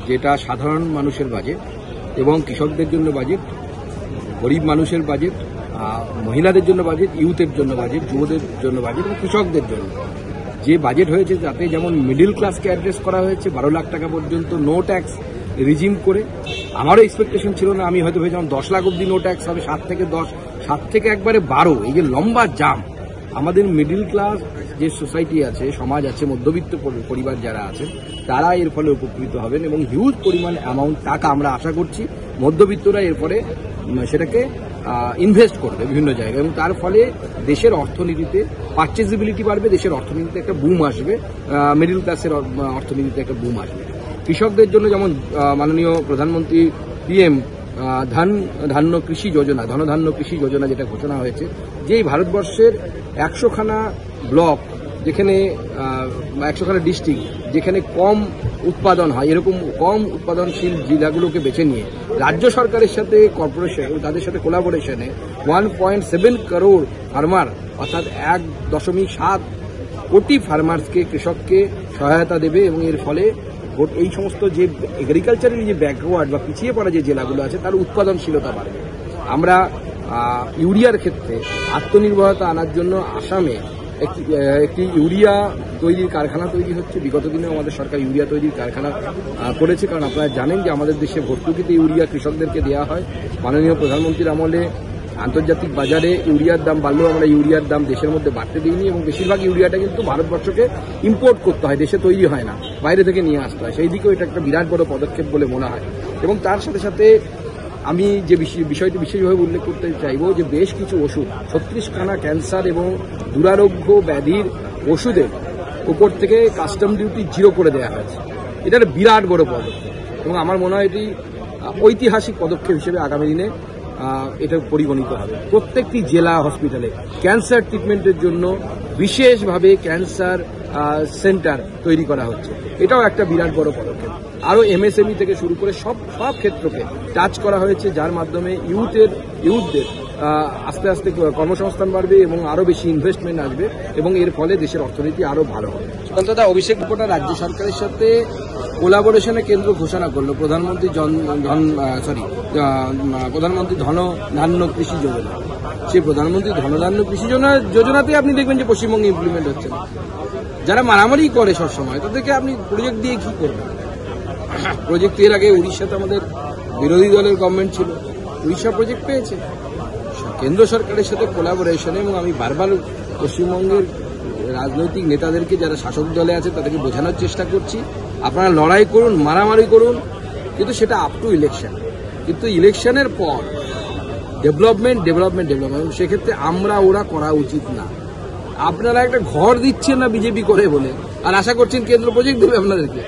যেটা সাধারণ মানুষের বাজেট এবং কৃষকদের জন্য বাজেট, গরিব মানুষের বাজেট, মহিলাদের জন্য বাজেট, ইউথের জন্য বাজেট, যুবদের জন্য বাজেট এবং কৃষকদের জন্য যে বাজেট হয়েছে তাতে যেমন মিডিল ক্লাসকে অ্যাড্রেস করা হয়েছে 12 লাখ টাকা পর্যন্ত নো ট্যাক্স রিজিম করে। আমারও এক্সপেকটেশন ছিল না, আমি হয়তো ভেবেছিলাম 10 লাখ অব্দি নো ট্যাক্স হবে, 7 থেকে 10, 7 থেকে একবারে 12। এই যে লম্বা জাম, আমাদের মিডিল ক্লাস যে সোসাইটি আছে, সমাজ আছে, মধ্যবিত্ত পরিবার যারা আছেন তারা এর ফলে উপকৃত হবেন এবং হিউজ পরিমাণ অ্যামাউন্ট টাকা আমরা আশা করছি মধ্যবিত্তরা এরপরে সেটাকে ইনভেস্ট করবে বিভিন্ন জায়গায় এবং তার ফলে দেশের অর্থনীতিতে পারচেজেবিলিটি বাড়বে, দেশের অর্থনীতিতে একটা বুম আসবে, মিডিল ক্লাসের অর্থনীতিতে একটা বুম আসবে। কৃষকদের জন্য যেমন মাননীয় প্রধানমন্ত্রী PM ধনধান্য কৃষি যোজনা যেটা ঘোষণা হয়েছে, যে এই ভারতবর্ষের 100খানা ব্লক যেখানে 100খানা ডিস্ট্রিক্ট যেখানে কম উৎপাদন হয়, এরকম কম উৎপাদনশীল জেলাগুলোকে বেছে নিয়ে রাজ্য সরকারের সাথে কর্পোরেশন তাদের সাথে কোলাবোরেশনে 1.7 করোড় ফার্মার অর্থাৎ 1.7 কোটি ফার্মার্সকে কৃষককে সহায়তা দেবে এবং এর ফলে এই সমস্ত যে এগ্রিকালচারালি যে ব্যাকওয়ার্ড বা পিছিয়ে পড়া যে জেলাগুলো আছে তার উৎপাদনশীলতা বাড়বে। আমরা ইউরিয়ার ক্ষেত্রে আত্মনির্ভরতা আনার জন্য আসামে একটি ইউরিয়া তৈরির কারখানা তৈরি হচ্ছে। বিগত দিনে আমাদের সরকার ইউরিয়া তৈরির কারখানা করেছে, কারণ আপনারা জানেন যে আমাদের দেশে ভর্তুকিতে ইউরিয়া কৃষকদেরকে দেওয়া হয়। মাননীয় প্রধানমন্ত্রীর আমলে আন্তর্জাতিক বাজারে ইউরিয়ার দাম বাড়লেও আমরা ইউরিয়ার দাম দেশের মধ্যে বাড়তে দিইনি এবং বেশিরভাগ ইউরিয়াটা কিন্তু ভারতবর্ষকে ইম্পোর্ট করতে হয়, দেশে তৈরি হয় না, বাইরে থেকে নিয়ে আসতে হয়। সেই দিকেও এটা একটা বিরাট বড় পদক্ষেপ বলে মনে হয়। এবং তার সাথে সাথে আমি যে বিষয়টি বিশেষভাবে উল্লেখ করতে চাইব যে বেশ কিছু ওষুধ 36খানা ক্যান্সার এবং দুরারোগ্য ব্যাধির ওষুধের উপর থেকে কাস্টম ডিউটি 0 করে দেওয়া হয়েছে। এটা একটা বিরাট বড় পদক্ষেপ এবং আমার মনে হয় এটি ঐতিহাসিক পদক্ষেপ হিসেবে আগামী দিনে এটা পরিগণিত হবে। প্রত্যেকটি জেলা হসপিটালে ক্যান্সার ট্রিটমেন্টের জন্য বিশেষভাবে ক্যান্সার সেন্টার তৈরি করা হচ্ছে, এটাও একটা বিরাট বড় পদক্ষেপ। আরও MSME থেকে শুরু করে সব ক্ষেত্রকে টাচ করা হয়েছে, যার মাধ্যমে ইউথদের আস্তে আস্তে কর্মসংস্থান বাড়বে এবং আরও বেশি ইনভেস্টমেন্ট আসবে এবং এর ফলে দেশের অর্থনীতি আরও ভালো হবে। সুকান্তদা, অভিষেক গোটা রাজ্য সরকারের সাথে কোলাবোরেশনে কেন্দ্র ঘোষণা করলো প্রধানমন্ত্রী ধনধান্য কৃষি যোজনা। সেই প্রধানমন্ত্রী ধনধান্য কৃষি যোজনাতে আপনি দেখবেন যে পশ্চিমবঙ্গে ইমপ্লিমেন্ট হচ্ছে না। যারা মারামারি করে সবসময় তাদেরকে আপনি প্রজেক্ট দিয়ে কি করবেন? প্রজেক্ট এর আগে উড়িষ্যাতে আমাদের বিরোধী দলের গভর্নমেন্ট ছিল, উড়িষ্যা প্রজেক্ট পেয়েছে কেন্দ্র সরকারের সাথে কোলাবোরেশনে। এবং আমি বারবার পশ্চিমবঙ্গের রাজনৈতিক নেতাদেরকে যারা শাসক দলে আছে তাদেরকে বোঝানোর চেষ্টা করছি, আপনারা লড়াই করুন, মারামারি করুন, কিন্তু সেটা আপ টু ইলেকশন। কিন্তু ইলেকশনের পর ডেভেলপমেন্ট সেক্ষেত্রে ওরা করা উচিত না। আপনারা একটা ঘর দিচ্ছেন না বিজেপি করে বলে আর আশা করছেন কেন্দ্র প্রজেক্ট দেবে আপনাদেরকে।